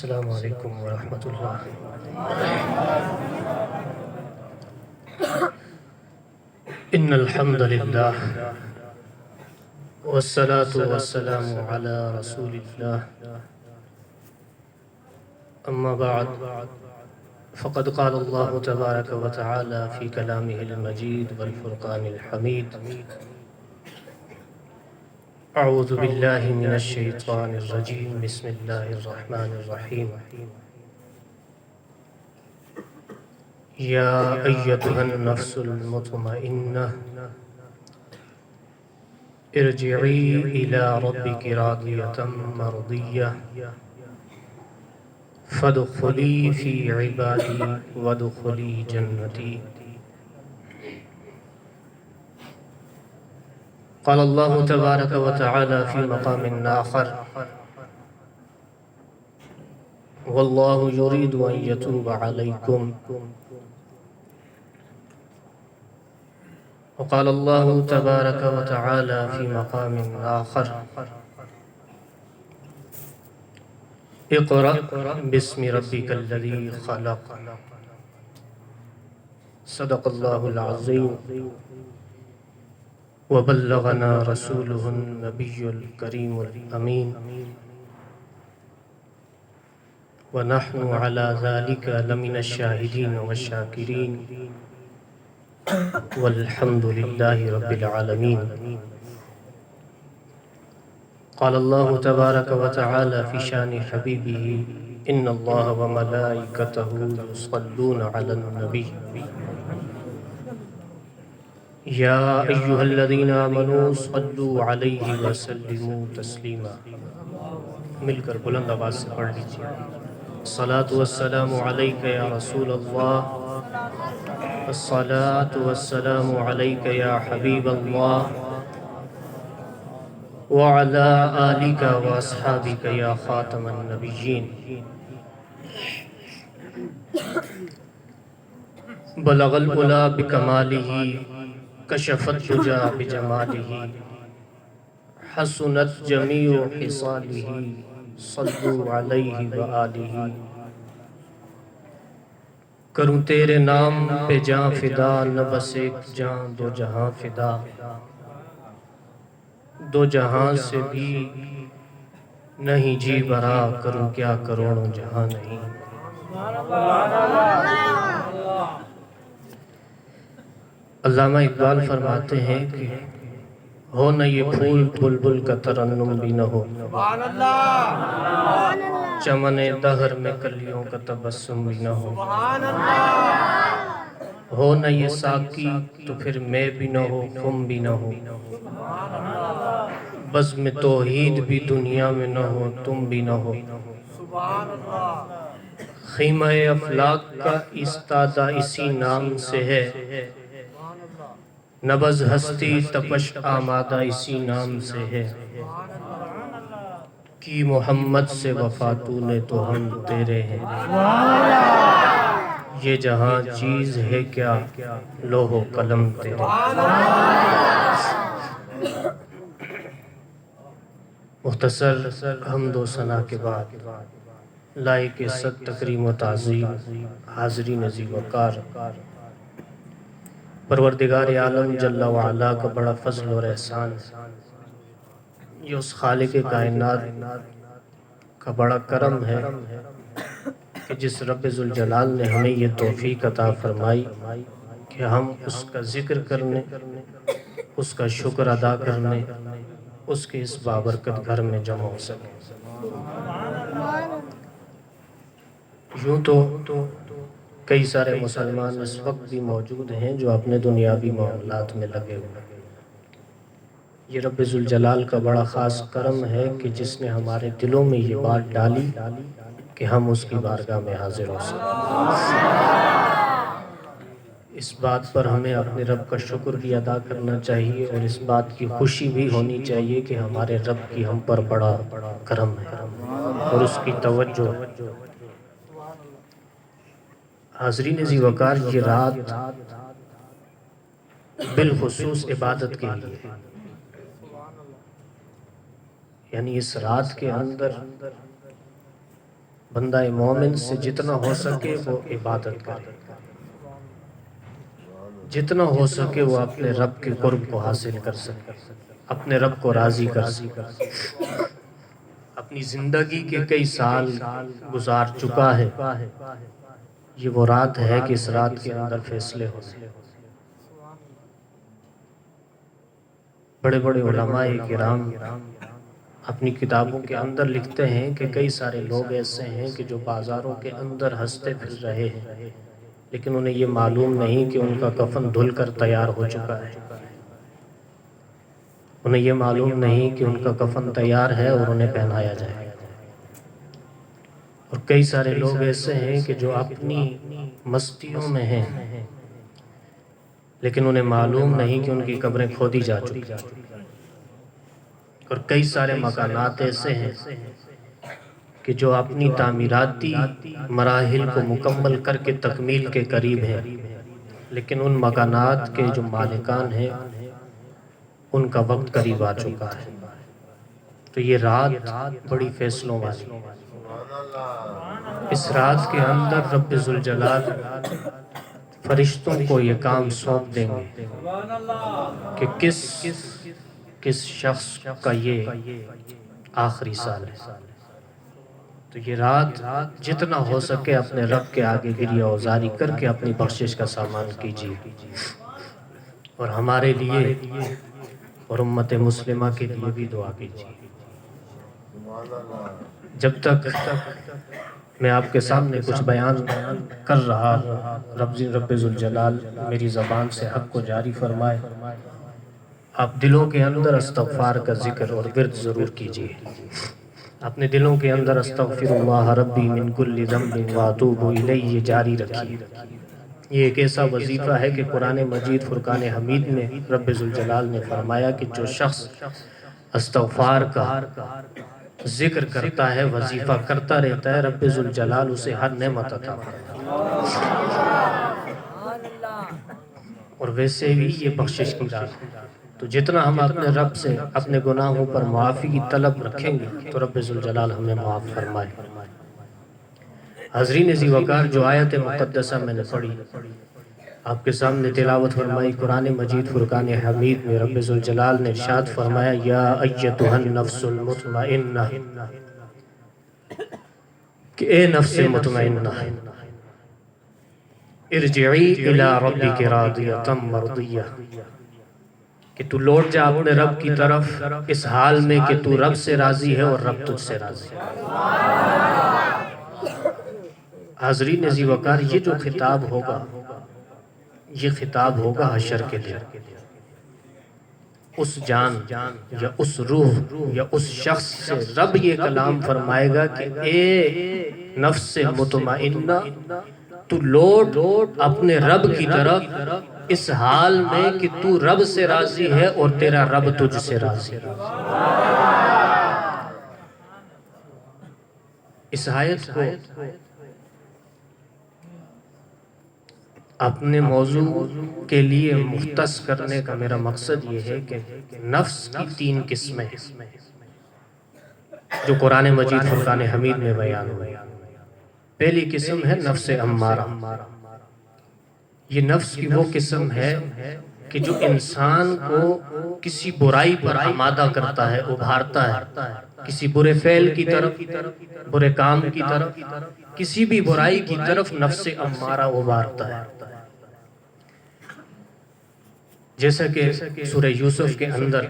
السلام علیکم ورحمۃ اللہ۔ ان الحمد للہ والصلاة والسلام علی رسول اللہ، اما بعد فقد قال اللہ تبارک وتعالی فی کلامہ المجید والفرقان الحمید: اعوذ باللہ من الشیطان الرجیم، بسم اللہ الرحمن الرحیم۔ یا ایتھا النفس المطمئنہ ارجعی الی ربک راضیۃ مرضیہ فادخلی فی عبادی وادخلی جنتی۔ قال اللہ تبارک وتعالی فی مقام آخر: واللہ یرید ان یتوب علیکم۔ وقال اللہ تبارک وتعالی فی مقام آخر: اقرأ باسم ربک الذی خلق۔ صدق اللہ العظیم وبلغنا رسولہ النبی الکریم الامین، ونحن علی ذلک لمن الشاہدین والشاکرین، والحمد للہ رب العالمین۔ قال اللہ تبارک وتعالی فی شان حبیبہ: ان اللہ وملائکتہ یصلون علی النبی یا ایہا الذین آمنوا صلوا علیہ وسلموا تسلیما۔ مل کر بلند آواز سے پڑھ لیجیے: الصلاۃ والسلام علیک یا رسول اللہ، الصلاۃ والسلام علیک یا حبیب اللہ، وعلی آلک واصحابک یا خاتم النبیین۔ بلغ العلا بکمالہ، کشف الدجی بجمالہ، حسنت جمیع خصالہ، صلوا علیہ وآلہ۔ کروں تیرے نام پہ جاں فدا، نہ بس ایک جاں دو جہاں فدا، دو جہاں سے بھی نہیں جی بھرا، کروں کیا کروڑوں جہاں نہیں۔ علامہ اقبال فرماتے ہیں کہ ہو نہ یہ پھول بلبل کا ترنم بھی نہ ہو، چمن دہر میں کلیوں کا تبسم بھی نہ ہو نہ یہ ساقی تو پھر میں بھی نہ ہو، خم بھی نہ ہو، بزم توحید بھی دنیا میں نہ ہو، تم بھی نہ ہو۔ خیمہ افلاک کا استادہ اسی نام سے ہے، نبض ہستی تپش آمادہ اسی نام سے ہے۔ کی محمد سے وفا تو نے تو ہم تیرے ہیں، یہ جہاں چیز ہے کیا لوح و قلم تیرے۔ مختصر حمد و ثنا کے بعد لائق صد تکریم و تعظیم حاضرین ذی وقار، پروردگار عالم جل وعلا کا بڑا فضل اور احسان، یہ اس خالق کائنات کا بڑا کرم ہے کہ جس رب ذوالجلال نے ہمیں یہ توفیق عطا فرمائی کہ ہم اس کا ذکر کرنے، اس کا شکر ادا کرنے، اس کے اس بابرکت گھر میں جمع ہو سکیں۔ یوں تو کئی سارے مسلمان اس وقت بھی موجود ہیں جو اپنے دنیاوی معاملات میں لگے ہوئے ہیں۔ یہ رب ذوالجلال کا بڑا خاص کرم ہے کہ جس نے ہمارے دلوں میں یہ بات ڈالی کہ ہم اس کی بارگاہ میں حاضر ہو سکیں۔ اس بات پر ہمیں اپنے رب کا شکر بھی ادا کرنا چاہیے، اور اس بات کی خوشی بھی ہونی چاہیے کہ ہمارے رب کی ہم پر بڑا کرم ہے اور اس کی توجہ۔ حاضرین ذی وقار، یہ رات بالخصوص عبادت کے لیے، یعنی اس رات کے اندر بندہ مومن سے جتنا ہو سکے وہ عبادت کرے، جتنا ہو سکے وہ اپنے رب کے قرب کو حاصل کر سکے، اپنے رب کو راضی کر سکے۔ اپنی زندگی کے کئی سال گزار چکا ہے، یہ وہ رات ہے کہ اس رات کے اندر فیصلے ہونے۔ بڑے بڑے علماء کرام اپنی کتابوں کے اندر لکھتے ہیں کہ کئی سارے لوگ ایسے ہیں کہ جو بازاروں کے اندر ہنستے پھر رہے ہیں، لیکن انہیں یہ معلوم نہیں کہ ان کا کفن دھل کر تیار ہو چکا ہے، انہیں یہ معلوم نہیں کہ ان کا کفن تیار ہے اور انہیں پہنایا جائے گا۔ اور کئی سارے لوگ ایسے ہیں کہ جو اپنی مستیوں میں ہیں، لیکن انہیں معلوم نہیں کہ ان کی قبریں کھودی جا چکی ہیں۔ اور کئی سارے مکانات ایسے ہیں کہ جو اپنی تعمیراتی مراحل کو مکمل کر کے تکمیل کے قریب ہیں، لیکن ان مکانات کے جو مالکان ہیں ان کا وقت قریب آ چکا ہے۔ تو یہ رات بڑی فیصلوں والی ہے۔ اس رات کے اندر رب ذوالجلال فرشتوں کو یہ کام سونپ دیں گے کہ کس شخص کا یہ آخری سال ہے۔ تو یہ رات جتنا ہو سکے اپنے رب کے آگے گریہ وزاری کر کے اپنی بخشش کا سامان کیجیے، اور ہمارے لیے اور امت مسلمہ کے لیے بھی دعا کیجیے۔ جب تک میں آپ کے سامنے کچھ بیان کر رہا ہوں، رب ذوالجلال میری زبان سے حق کو جاری فرمائے۔ آپ دلوں کے اندر استغفار کا ذکر اور ورد ضرور کیجیے۔ اپنے دلوں کے اندر استغفر اللہ ربی من کل ذنب واتوب الیہ جاری رکھیے۔ یہ ایک ایسا وظیفہ ہے کہ قرآن مجید فرقان حمید میں رب ذوالجلال نے فرمایا کہ جو شخص استغفار کا ذکر کرتا ہے، وظیفہ کرتا رہتا ہے، رب ذوالجلال اسے ہر نعمت عطا فرماتا ہے۔ اور ویسے بھی یہ بخشش کی رات ہے، تو جتنا ہم اپنے رب سے اپنے گناہوں پر معافی کی طلب رکھیں گے تو رب ذوالجلال ہمیں معاف فرمائے۔ حاضرین ذی وقار، جو آیت مقدسہ میں نے پڑھی، آپ کے سامنے تلاوت فرمائی، قرآن مجید فرقان حمید میں رب ذوالجلال نے ارشاد فرمایا، یا ایتھا النفس المطمئنہ، کہ اے نفس مطمئنہ، ارجعی الی ربک راضیۃ مرضیہ، کہ تو لوٹ جا اپنے رب کی طرف اس حال میں کہ تو رب سے راضی ہے اور رب تجھ سے راضی ہے۔ حاضرین ذی وقار، یہ جو خطاب ہوگا، یہ خطاب ہوگا حشر کے دن۔ اس جان یا اس روح یا اس شخص سے رب یہ کلام فرمائے گا کہ اے نفس مطمئنہ، تو لوٹ اپنے رب کی طرف اس حال میں کہ تو رب سے راضی ہے اور تیرا رب تجھ سے راضی ہے۔ اس آیت کو اپنے موضوع کے لیے مختص کرنے کا میرا مقصد یہ ہے کہ نفس کی 3 قسمیں جو قرآن مجید فرقان حمید میں بیان ہوئی۔ پہلی قسم ہے نفس امارہ۔ یہ نفس کی وہ قسم ہے کہ جو انسان کو کسی برائی پر آمادہ کرتا ہے، ابھارتا ہے، کسی برے فعل کی طرف، برے کام کی طرف، کسی بھی برائی کی طرف نفس امارہ ابھارتا ہے۔ جیسا کہ سورہ یوسف کے اندر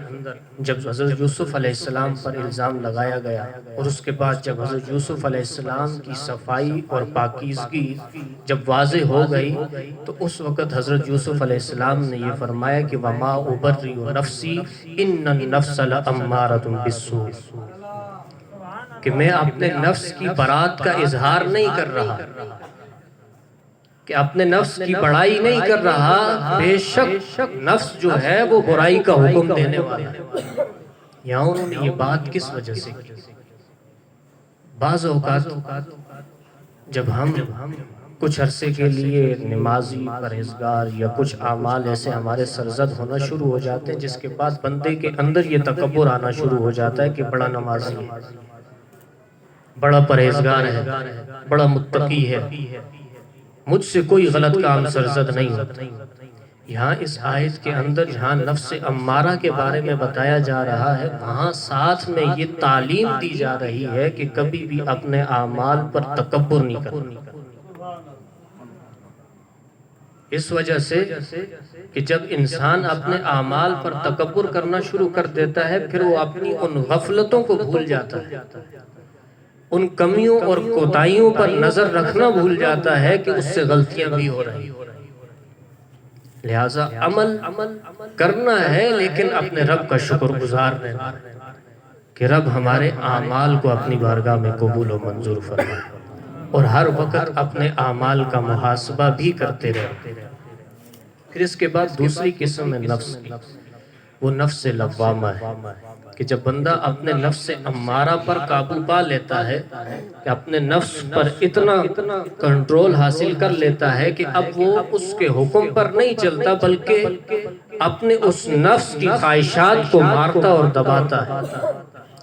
جب حضرت یوسف علیہ السلام پر الزام لگایا گیا، اور اس کے بعد جب حضرت یوسف علیہ السلام کی صفائی اور پاکیزگی جب واضح ہو گئی، تو اس وقت حضرت یوسف علیہ السلام نے یہ فرمایا کہ وَمَا أُبَرِّئُ نَفْسِي إِنَّ النَّفْسَ لَأَمَّارَةٌ بِالسُّوءِ، کہ میں اپنے نفس کی برات کا اظہار نہیں کر رہا، کہ اپنے نفس کی بڑائی نہیں کر رہا، بے شک نفس جو ہے وہ برائی کا حکم دینے والا ہے۔ یہاں انہوں نے یہ بات کس وجہ سے کی؟ بعض اوقات جب ہم کچھ عرصے کے لیے نمازی، پرہیزگار یا کچھ اعمال ایسے ہمارے سرزد ہونا شروع ہو جاتے ہیں، جس کے بعد بندے کے اندر یہ تکبر آنا شروع ہو جاتا ہے کہ بڑا نمازی ہے، بڑا پرہیزگار ہے، بڑا متقی ہے، مجھ سے کوئی غلط کام سرزد نہیں ہوتا۔ یہاں اس آیت کے اندر جہاں نفس امارہ کے بارے میں بتایا جا رہا ہے، وہاں ساتھ میں یہ تعلیم دی جا رہی ہے کہ کبھی بھی اپنے اعمال پر تکبر نہیں کرنا۔ اس وجہ سے کہ جب انسان اپنے اعمال پر تکبر کرنا شروع کر دیتا ہے، پھر وہ اپنی ان غفلتوں کو بھول جاتا ہے، ان کمیوں اور کوتاہیوں پر نظر رکھنا بھول جاتا ہے کہ اس سے غلطیاں بھی ہو رہی ہیں۔ لہٰذا عمل کرنا ہے، لیکن اپنے رب کا شکر گزار رہنا کہ رب ہمارے اعمال کو اپنی بارگاہ میں قبول و منظور فرمائے، اور ہر وقت اپنے اعمال کا محاسبہ بھی کرتے رہے۔ پھر اس کے بعد دوسری قسم ہے نفس کی، وہ نفس لوامہ ہے کہ جب بندہ اپنے نفس امارہ پر قابو پا لیتا ہے، کہ اپنے نفس پر اتنا کنٹرول حاصل کر لیتا ہے کہ اب وہ اس کے حکم پر نہیں چلتا، بلکہ اپنے اس نفس کی خواہشات کو مارتا اور دباتا ہے،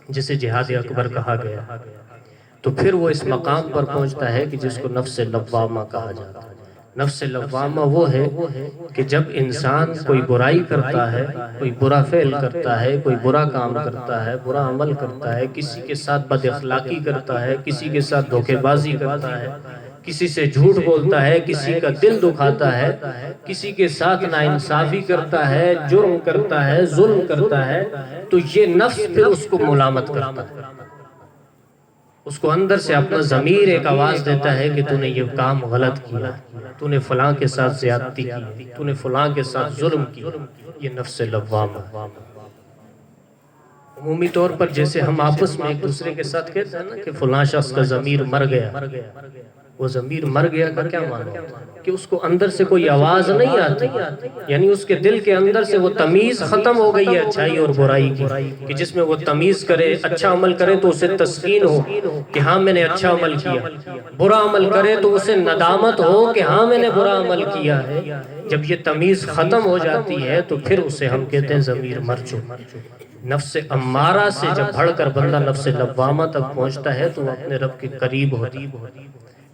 جسے جہاد اکبر کہا گیا، تو پھر وہ اس مقام پر پہنچتا ہے کہ جس کو نفس لوامہ کہا جاتا ہے۔ نفس لوامہ وہ ہے کہ جب انسان کوئی برائی کرتا ہے، کوئی برا فعل کرتا ہے، کوئی برا کام کرتا ہے، برا عمل کرتا ہے، کسی کے ساتھ بد اخلاقی کرتا ہے، کسی کے ساتھ دھوکے بازی کرتا ہے، کسی سے جھوٹ بولتا ہے، کسی کا دل دکھاتا ہے، کسی کے ساتھ ناانصافی کرتا ہے، جرم کرتا ہے، ظلم کرتا ہے، تو یہ نفس پھر اس کو ملامت کرتا ہے، اس کو اندر سے اپنا ضمیر ایک آواز دیتا ہے کہ تو نے یہ کام غلط کیا، تو نے فلاں کے ساتھ زیادتی کی، تو نے فلاں کے ساتھ ظلم کیا۔ یہ نفس لوامہ ہے۔ عمومی طور پر جیسے ہم آپس میں ایک دوسرے کے ساتھ کہتے ہیں نا کہ فلاں شخص کا ضمیر مر گیا، وہ ضمیر مر گیا کا کیا معنی ہے؟ کہ اس کو اندر سے کوئی آواز نہیں آتی، یعنی اس کے دل کے اندر سے وہ تمیز ختم ہو گئی ہے اچھائی اور برائی کی، کہ جس میں وہ تمیز کرے، اچھا عمل کرے تو اسے تسکین ہو کہ ہاں میں نے اچھا عمل کیا، برا عمل کرے تو اسے ندامت ہو کہ ہاں میں نے برا عمل کیا ہے۔ جب یہ تمیز ختم ہو جاتی ہے تو پھر اسے ہم کہتے ہیں ضمیر مر چکا۔ نفس امارہ سے جب بڑھ کر بندہ نفس لوامہ تک پہنچتا ہے تو وہ اپنے رب کے قریب ہوتا ہے،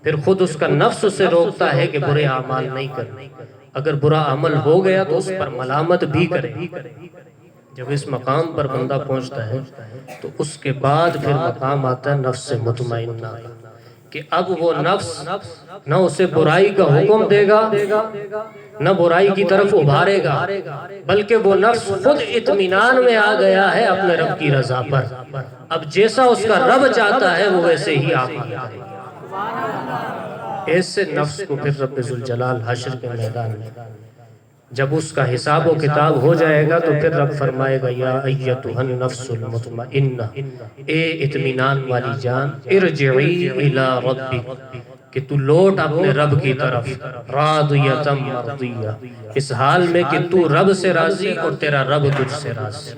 پھر خود اس کا نفس اسے روکتا ہے کہ برے اعمال نہیں کرنے، اگر برا عمل ہو گیا تو اس پر ملامت بھی کرے۔ جب اس مقام پر بندہ پہنچتا ہے تو اس کے بعد پھر مقام آتا ہے نفس مطمئنہ کا، کہ اب وہ نفس نہ اسے برائی کا حکم دے گا، نہ برائی کی طرف ابھارے گا، بلکہ وہ نفس خود اطمینان میں آ گیا ہے اپنے رب کی رضا پر۔ اب جیسا اس کا رب چاہتا ہے وہ ویسے ہی اعمال کرے گا۔ ایسے نفس کو پھر رب ذوالجلال حشر کے میدان میں جب اس کا حساب و کتاب ہو جائے گا تو پھر رب فرمائے گا یا ایتھا النفس المطمئنہ، اے اطمینان والی جان، ارجعی الی ربک، کہ تو لوٹ اپنے رب کی طرف، راضیۃ مرضیہ، اس حال میں کہ تو رب سے راضی اور تیرا رب تجھ سے راضی،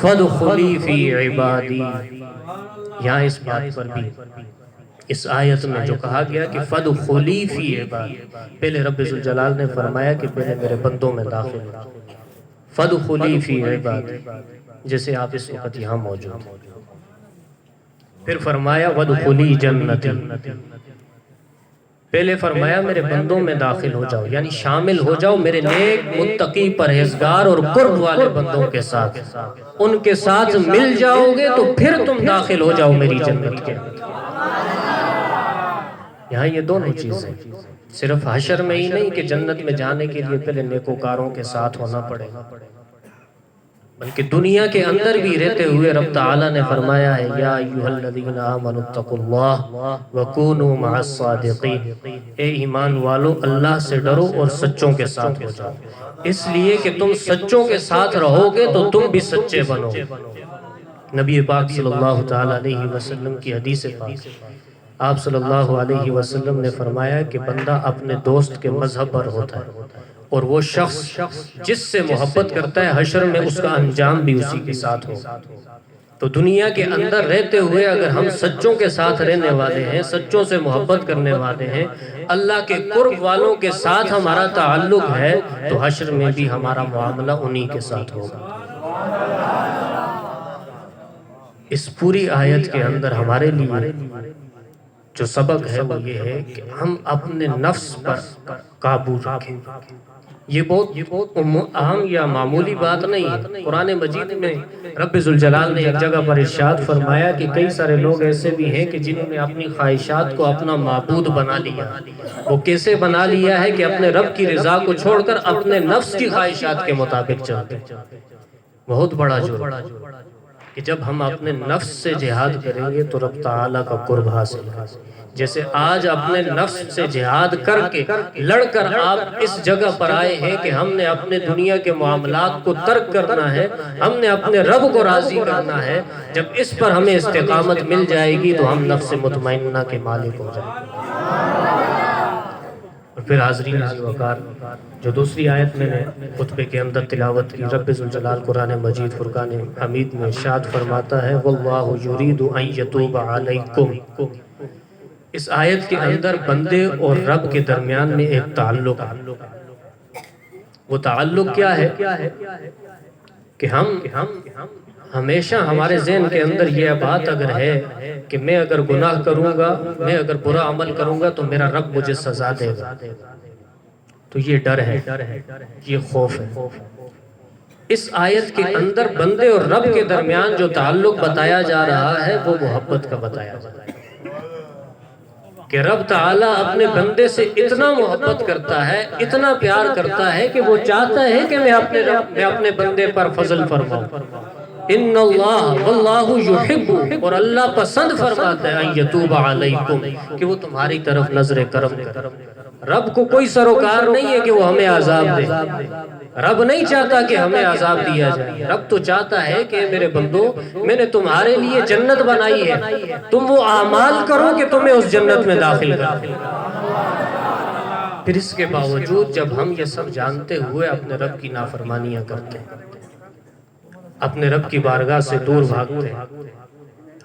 فادخلی فی عبادی۔ یہاں اس بات پر بھی اس آیت میں جو کہا گیا کہ فادخلی فی عبادی، پہلے رب ذوالجلال نے فرمایا کہ پہلے میرے بندوں میں داخل ہو، فادخلی فی عبادی، جیسے آپ اس وقت یہاں موجود ہیں۔ پھر فرمایا وادخلی جنتی، پہلے فرمایا میرے بندوں میں داخل ہو جاؤ، یعنی شامل ہو جاؤ میرے نیک متقی پرہیزگار اور قرب والے بندوں کے ساتھ، ان کے ساتھ مل جاؤ گے تو پھر تم داخل ہو جاؤ میری جنت کے اندر۔ یہاں یہ دونوں چیزیں صرف حشر میں ہی نہیں کہ جنت میں جانے کے لیے پہلے نیکوکاروں کے ساتھ ہونا پڑے گا، بلکہ دنیا کے اندر بھی رہتے ہوئے رب تعالیٰ نے فرمایا ہے یا ایھا الذین آمنوا اتقوا اللہ وکونوا مع الصادقین، اے ایمان والو اللہ سے ڈرو اور سچوں کے ساتھ ہو جاؤ، اس لیے کہ تم سچوں کے ساتھ رہو گے تو تم بھی سچے بنو گے۔ نبی پاک صلی اللہ تعالیٰ علیہ وسلم کی حدیث پاک، آپ صلی اللہ علیہ وسلم نے فرمایا کہ بندہ اپنے دوست کے مذہب پر ہوتا ہے، اور وہ شخص جس سے محبت کرتا ہے حشر میں اس کا انجام بھی اسی کے ساتھ ہوگا۔ تو دنیا کے اندر رہتے ہوئے اگر ہم سچوں کے ساتھ رہنے والے ہیں، سچوں سے محبت کرنے والے ہیں، اللہ کے قرب والوں کے ساتھ ہمارا تعلق ہے، تو حشر میں بھی ہمارا معاملہ انہی کے ساتھ ہوگا۔ اس پوری آیت کے اندر ہمارے لیے جو سبق ہے وہ یہ ہے کہ ہم اپنے نفس پر قابو رکھیں۔ یہ بہت اہم یا معمولی بات نہیں ہے۔ قرآن مجید میں رب ذوالجلال نے ایک جگہ پر ارشاد فرمایا کہ کئی سارے لوگ ایسے بھی ہیں کہ جنہوں نے اپنی خواہشات کو اپنا معبود بنا لیا۔ وہ کیسے بنا لیا ہے کہ اپنے رب کی رضا کو چھوڑ کر اپنے نفس کی خواہشات کے مطابق چلتے۔ بہت بڑا جرم کہ جب ہم اپنے نفس سے جہاد کریں گے تو رب تعالیٰ کا قرب حاصل ہے۔ جیسے آج اپنے نفس سے جہاد کر کے لڑ کر آپ اس جگہ پر آئے ہیں کہ ہم نے اپنے دنیا کے معاملات کو ترک کرنا ہے، ہم نے اپنے رب کو راضی کرنا ہے۔ جب اس پر ہمیں استقامت مل جائے گی تو ہم نفس مطمئنہ کے مالک ہو جائیں گے۔ اور پھر حاضرین عزیز وقار، جو دوسری آیت میں نے خطبے کے اندر تلاوت کی، رب ذوالجلال قرآن مجید فرقان حمید میں ارشاد فرماتا ہے وَاللَّهُ يُرِيدُ أَن يَتُوبَ عَلَيْكُمْ۔ اس آیت کے اندر بندے اور رب کے درمیان میں ایک تعلق ہے۔ وہ تعلق کیا ہے کہ ہم ہمیشہ ہمارے ذہن کے اندر یہ بات اگر ہے کہ میں اگر گناہ کروں گا، میں اگر برا عمل کروں گا تو میرا رب مجھے سزا دے گا، تو یہ ڈر ہے، یہ خوف ہے۔ اس آیت کے اندر بندے اور رب کے درمیان جو تعلق بتایا جا رہا ہے وہ محبت کا بتایا جا رہا ہے کہ رب تعالیٰ اپنے بندے سے اتنا محبت کرتا ہے، اتنا پیار کرتا ہے کہ وہ چاہتا ہے کہ میں اپنے بندے پر فضل فرماؤں۔ ان اللہ واللہ یحب، اور اللہ پسند فرماتا ہے ان یتوب علیکم، کہ وہ تمہاری طرف نظر کرم کرے۔ رب کو کوئی سروکار نہیں ہے کہ وہ ہمیں عذاب دے۔ رب نہیں چاہتا کہ ہمیں عذاب دیا جائے۔ رب تو چاہتا ہے کہ میرے بندو، میں نے تمہارے لیے جنت بنائی ہے، تم وہ اعمال کرو کہ تمہیں اس جنت میں داخل کر۔ پھر اس کے باوجود جب ہم یہ سب جانتے ہوئے اپنے رب کی نافرمانیاں کرتے ہیں، اپنے رب کی بارگاہ سے دور بھاگتے ہیں،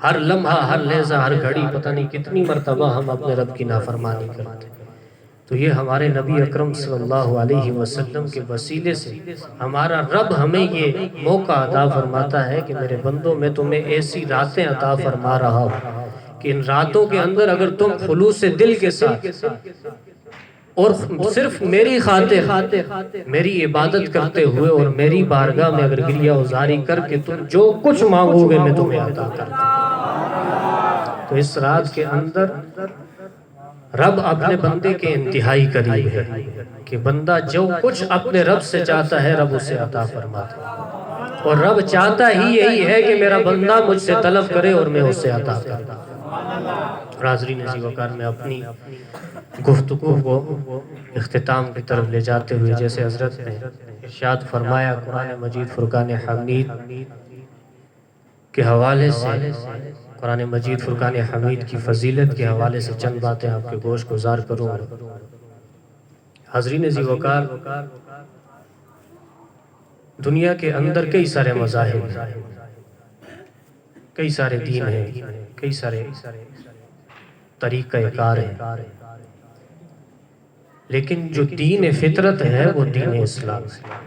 ہر لمحہ، ہر لحظہ، ہر گھڑی، پتہ نہیں کتنی مرتبہ ہم اپنے رب کی نافرمانی کرتے ہیں، تو یہ ہمارے نبی اکرم صلی اللہ علیہ وسلم کے وسیلے سے ہمارا رب ہمیں یہ موقع عطا فرماتا ہے کہ میرے بندوں میں تمہیں ایسی راتیں عطا فرما رہا ہوں کہ ان راتوں کے اندر اگر تم خلوص دل کے ساتھ اور صرف میری خاطر میری عبادت کرتے ہوئے اور میری بارگاہ میں اگر گریہ ازاری کر کے تم جو کچھ مانگو گے میں تمہیں عطا کرتا ہوں۔ تو اس رات کے اندر رب اپنے بندے کے انتہائی قریب ہے کہ بندہ جو کچھ اپنے رب سے چاہتا ہے رب اسے عطا فرماتا ہے، اور رب چاہتا ہی یہی ہے کہ میرا بندہ مجھ سے طلب کرے اور میں اسے عطا کرتا ہوں۔ حاضرین عزیز وقار، میں اپنی گفتگو کو اختتام کی طرف لے جاتے ہوئے جیسے حضرت نے ارشاد فرمایا قرآن مجید فرقان حمید کے حوالے سے، قرآن مجید فرقان حمید کی فضیلت کے حوالے سے چند باتیں آپ کے گوش گزار کروں گا۔ حاضرین عزیز وقار، دنیا کے اندر کئی سارے مذاہب ہیں، کئی سارے دین ہیں، کئی سارے طریقہ کار ہیں، لیکن جو دین فطرت ہے وہ دین اسلام ہے۔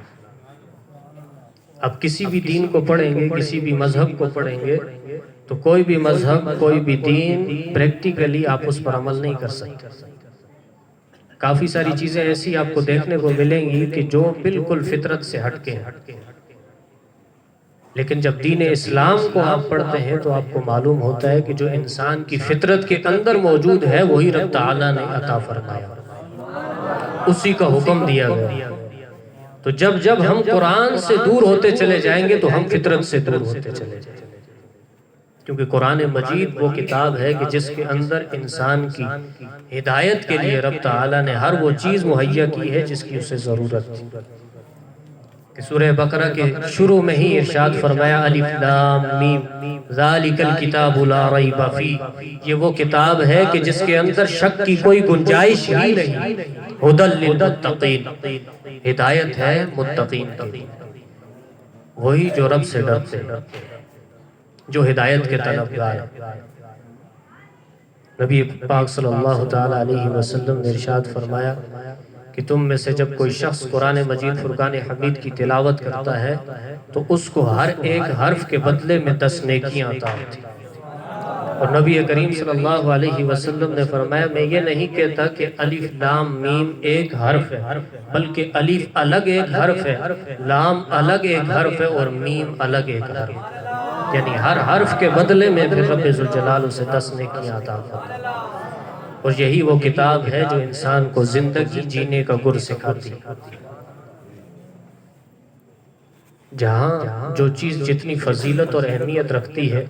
اب کسی بھی دین کو پڑھیں گے، کسی بھی مذہب کو پڑھیں گے تو کوئی بھی مذہب، کوئی بھی دین پریکٹیکلی آپ اس پر عمل نہیں کر سکتے۔ کافی ساری چیزیں ایسی آپ کو دیکھنے کو ملیں گی کہ جو بالکل فطرت سے ہٹ کے ہیں، لیکن جب دین اسلام کو آپ پڑھتے ہیں تو آپ کو معلوم ہوتا ہے کہ جو انسان کی فطرت کے اندر موجود ہے وہی رب تعالیٰ نے عطا فرمایا، اسی کا حکم دیا گیا۔ تو جب ہم قرآن سے دور ہوتے چلے جائیں گے تو ہم فطرت سے دور ہوتے چلے جائیں گے، کیونکہ قرآن مجید وہ کتاب ہے کہ جس کے اندر انسان کی ہدایت کے لیے رب تعالیٰ نے ہر وہ چیز مہیا کی ہے جس کی اسے ضرورت تھی۔ کہ سورہ بقرہ کے شروع میں ہی ارشاد فرمایا الف لام میم ذالک الکتاب لا ریب فیہ، یہ وہ کتاب ہے کہ جس کے اندر شک کی کوئی گنجائش ہی نہیں، ھدی للمتقین، ہدایت ہے متقین کے لیے، وہی جو رب سے ڈرتے ہیں، جو ہدایت کے طلبگار۔ نبی پاک صلی اللہ تعالیٰ علیہ وسلم نے ارشاد فرمایا کہ تم میں سے جب کوئی شخص قرآن مجید فرقان حمید کی تلاوت کرتا ہے تو اس کو ہر ایک حرف کے بدلے میں 10 نیکیاں عطا ہوتی ہیں۔ اور نبی کریم صلی اللہ علیہ وسلم نے فرمایا میں یہ نہیں کہتا کہ الف لام میم ایک حرف ہے، بلکہ الف الگ ایک حرف ہے، لام الگ ایک حرف ہے اور میم الگ ایک حرف ہے، یعنی ہر حرف کے بدلے میں پھر رب ذوالجلال اسے 10 نیکیاں عطا فرماتا ہے۔ اور یہی وہ کتاب ہے جو انسان کو زندگی جینے کا گر سکھاتی ہے۔ جہاں جو چیز جتنی فضیلت اور اہمیت رکھتی ہے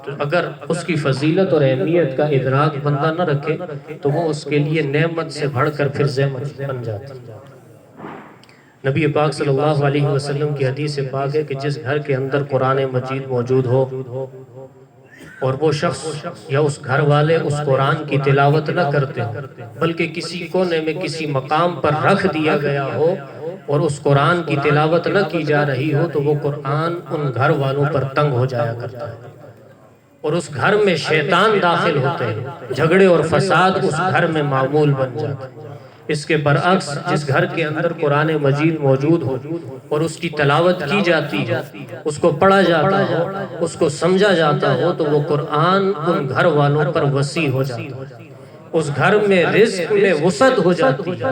تو اگر اس کی فضیلت اور اہمیت کا ادراک بندہ نہ رکھے تو وہ اس کے لیے نعمت سے بڑھ کر پھر زحمت بن جاتی ہے۔ نبی پاک صلی اللہ علیہ وسلم کی حدیث پاک ہے کہ جس گھر کے اندر قرآن مجید موجود ہو اور وہ شخص یا اس گھر والے اس قرآن کی تلاوت نہ کرتے ہوں بلکہ کسی کونے میں کسی مقام پر رکھ دیا گیا ہو اور اس قرآن کی تلاوت نہ کی جا رہی ہو تو وہ قرآن ان گھر والوں پر تنگ ہو جایا کرتا ہے اور اس گھر میں شیطان داخل ہوتے ہیں، جھگڑے اور فساد اس گھر میں معمول بن جاتا ہے۔ اس کے برعکس جس گھر کے اندر قرآن مجید موجود ہو اور اس کی تلاوت کی جاتی ہے، اس کو پڑھا جاتا ہو، اس کو سمجھا جاتا ہو تو وہ قرآن ان گھر والوں پر وسیع ہو جاتا ہے، اس گھر میں رزق میں وسعت ہو جاتی ہے،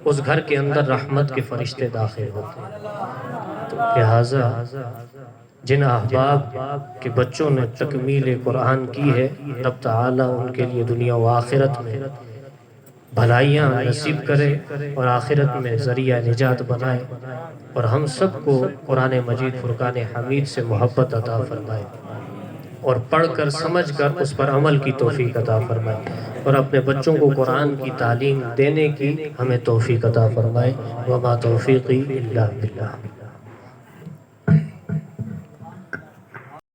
اس گھر کے اندر رحمت کے فرشتے داخل ہوتے ہیں۔ تو لہٰذا جن احباب کے بچوں نے تکمیل قرآن کی ہے رب تعالیٰ ان کے لیے دنیا و آخرت میں بھلائیاں نصیب کرے اور آخرت میں ذریعہ نجات بنائے اور ہم سب کو قرآن مجید فرقان حمید سے محبت عطا فرمائے اور پڑھ کر سمجھ کر اس پر عمل کی توفیق عطا فرمائے اور اپنے بچوں کو قرآن کی تعلیم دینے کی ہمیں توفیق عطا فرمائے۔ وما توفیقی الا باللہ۔